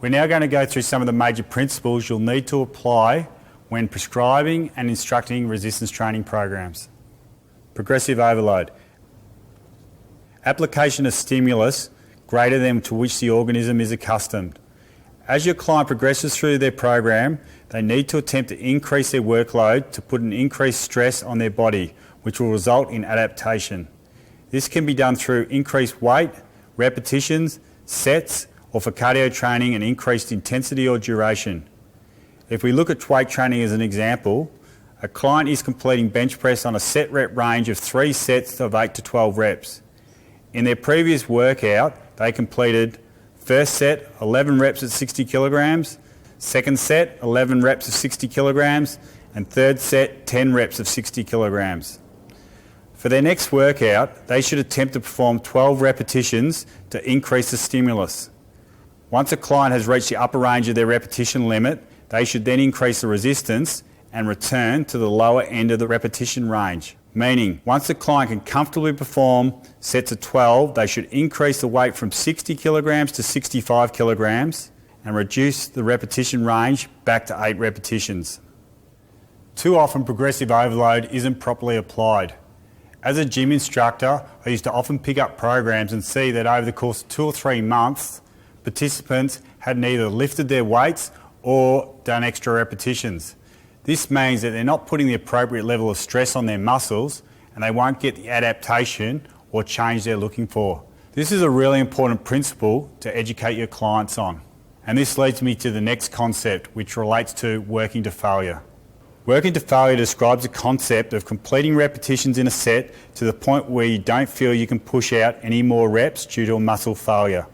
We're now going to go through some of the major principles you'll need to apply when prescribing and instructing resistance training programs. Progressive overload. Application of stimulus greater than to which the organism is accustomed. As your client progresses through their program, they need to attempt to increase their workload to put an increased stress on their body, which will result in adaptation. This can be done through increased weight, repetitions, sets, or for cardio training and increased intensity or duration. If we look at weight training as an example, a client is completing bench press on a set rep range of 3 sets of 8 to 12 reps. In their previous workout, they completed first set 11 reps at 60 kilograms, second set 11 reps of 60 kilograms, and third set 10 reps of 60 kilograms. For their next workout, they should attempt to perform 12 repetitions to increase the stimulus. Once a client has reached the upper range of their repetition limit, they should then increase the resistance and return to the lower end of the repetition range. Meaning, once the client can comfortably perform sets of 12, they should increase the weight from 60 kilograms to 65 kilograms and reduce the repetition range back to 8 repetitions. Too often progressive overload isn't properly applied. As a gym instructor, I used to often pick up programs and see that over the course of 2 or 3 months, participants had neither lifted their weights or done extra repetitions. This means that they're not putting the appropriate level of stress on their muscles and they won't get the adaptation or change they're looking for. This is a really important principle to educate your clients on. And this leads me to the next concept, which relates to working to failure. Working to failure describes the concept of completing repetitions in a set to the point where you don't feel you can push out any more reps due to a muscle failure.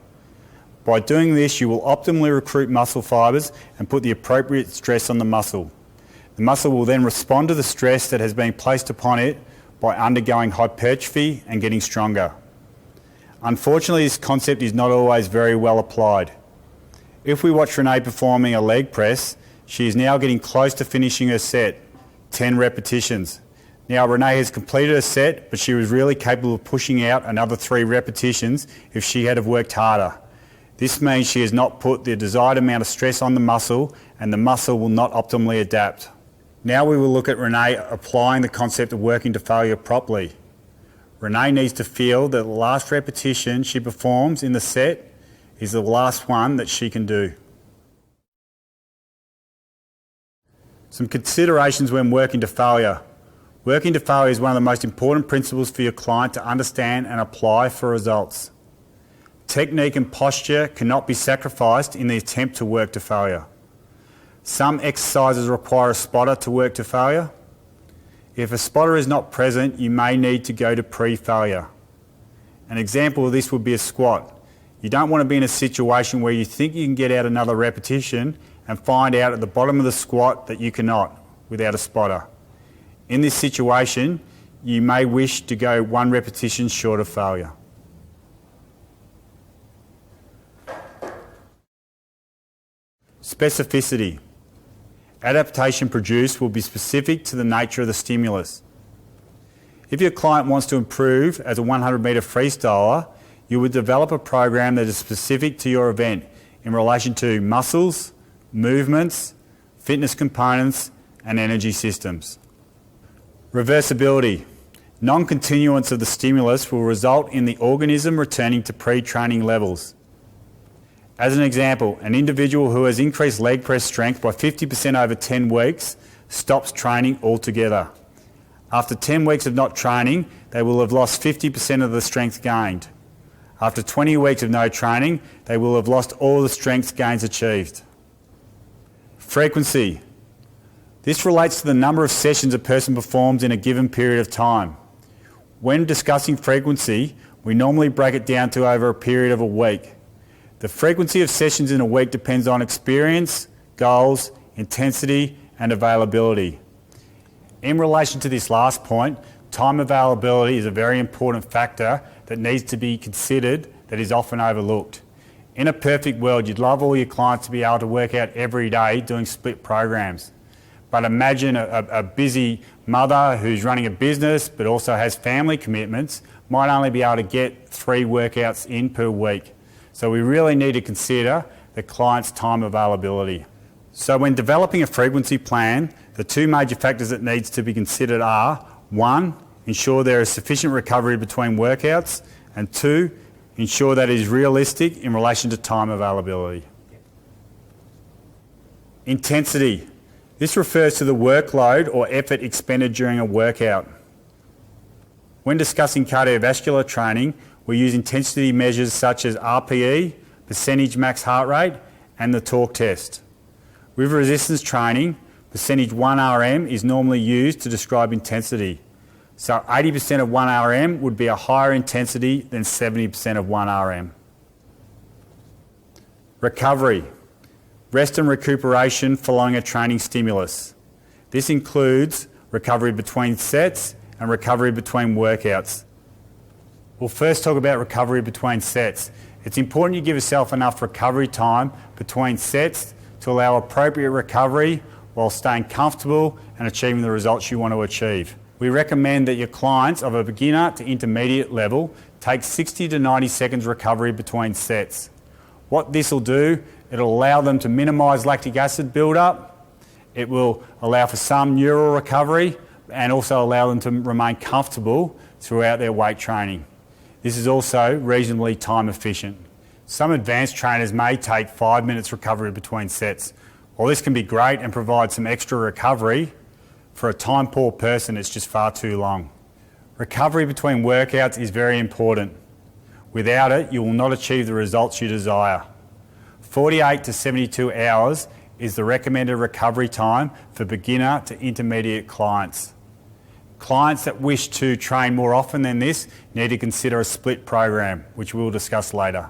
By doing this, you will optimally recruit muscle fibres and put the appropriate stress on the muscle. The muscle will then respond to the stress that has been placed upon it by undergoing hypertrophy and getting stronger. Unfortunately, this concept is not always very well applied. If we watch Renee performing a leg press, she is now getting close to finishing her set, 10 repetitions. Now Renee has completed her set, but she was really capable of pushing out another 3 repetitions if she had have worked harder. This means she has not put the desired amount of stress on the muscle and the muscle will not optimally adapt. Now we will look at Renee applying the concept of working to failure properly. Renee needs to feel that the last repetition she performs in the set is the last one that she can do. Some considerations when working to failure. Working to failure is one of the most important principles for your client to understand and apply for results. Technique and posture cannot be sacrificed in the attempt to work to failure. Some exercises require a spotter to work to failure. If a spotter is not present, you may need to go to pre-failure. An example of this would be a squat. You don't want to be in a situation where you think you can get out another repetition and find out at the bottom of the squat that you cannot without a spotter. In this situation, you may wish to go 1 repetition short of failure. Specificity. Adaptation produced will be specific to the nature of the stimulus. If your client wants to improve as a 100-metre freestyler, you would develop a program that is specific to your event in relation to muscles, movements, fitness components, and energy systems. Reversibility. Non-continuance of the stimulus will result in the organism returning to pre-training levels. As an example, an individual who has increased leg press strength by 50% over 10 weeks stops training altogether. After 10 weeks of not training, they will have lost 50% of the strength gained. After 20 weeks of no training, they will have lost all the strength gains achieved. Frequency. This relates to the number of sessions a person performs in a given period of time. When discussing frequency, we normally break it down to over a period of a week. The frequency of sessions in a week depends on experience, goals, intensity, and availability. In relation to this last point, time availability is a very important factor that needs to be considered that is often overlooked. In a perfect world, you'd love all your clients to be able to work out every day doing split programs. But imagine a busy mother who's running a business but also has family commitments might only be able to get 3 workouts in per week. So we really need to consider their client's time availability. So when developing a frequency plan, the two major factors that needs to be considered are: 1, ensure there is sufficient recovery between workouts, and 2, ensure that it is realistic in relation to time availability. Intensity. This refers to the workload or effort expended during a workout. When discussing cardiovascular training, we use intensity measures such as RPE, percentage max heart rate, and the torque test. With resistance training, percentage 1 RM is normally used to describe intensity. So 80% of 1 RM would be a higher intensity than 70% of 1 RM. Recovery. Rest and recuperation following a training stimulus. This includes recovery between sets and recovery between workouts. We'll first talk about recovery between sets. It's important you give yourself enough recovery time between sets to allow appropriate recovery while staying comfortable and achieving the results you want to achieve. We recommend that your clients of a beginner to intermediate level take 60 to 90 seconds recovery between sets. What this will do, it'll allow them to minimise lactic acid build-up, it will allow for some neural recovery, and also allow them to remain comfortable throughout their weight training. This is also reasonably time efficient. Some advanced trainers may take 5 minutes recovery between sets. While this can be great and provide some extra recovery, for a time-poor person it's just far too long. Recovery between workouts is very important. Without it, you will not achieve the results you desire. 48 to 72 hours is the recommended recovery time for beginner to intermediate clients. Clients that wish to train more often than this need to consider a split program, which we will discuss later.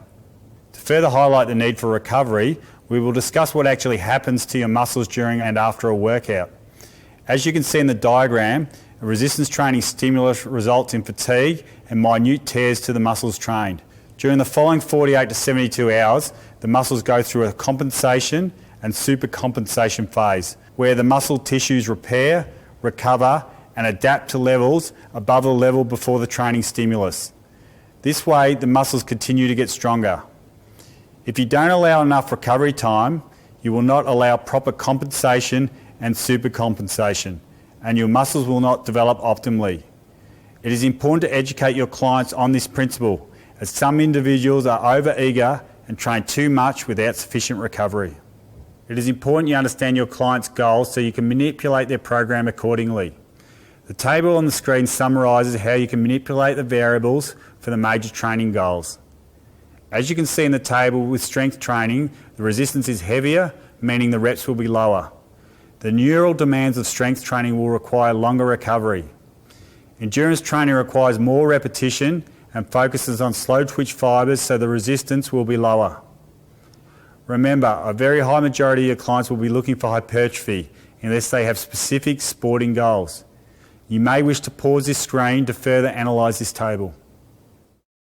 To further highlight the need for recovery, we will discuss what actually happens to your muscles during and after a workout. As you can see in the diagram, a resistance training stimulus results in fatigue and minute tears to the muscles trained. During the following 48 to 72 hours, the muscles go through a compensation and supercompensation phase, where the muscle tissues repair, recover, and adapt to levels above the level before the training stimulus. This way, the muscles continue to get stronger. If you don't allow enough recovery time, you will not allow proper compensation and supercompensation, and your muscles will not develop optimally. It is important to educate your clients on this principle, as some individuals are over-eager and train too much without sufficient recovery. It is important you understand your client's goals so you can manipulate their program accordingly. The table on the screen summarises how you can manipulate the variables for the major training goals. As you can see in the table, with strength training, the resistance is heavier, meaning the reps will be lower. The neural demands of strength training will require longer recovery. Endurance training requires more repetition and focuses on slow twitch fibres, so the resistance will be lower. Remember, a very high majority of your clients will be looking for hypertrophy unless they have specific sporting goals. You may wish to pause this screen to further analyse this table.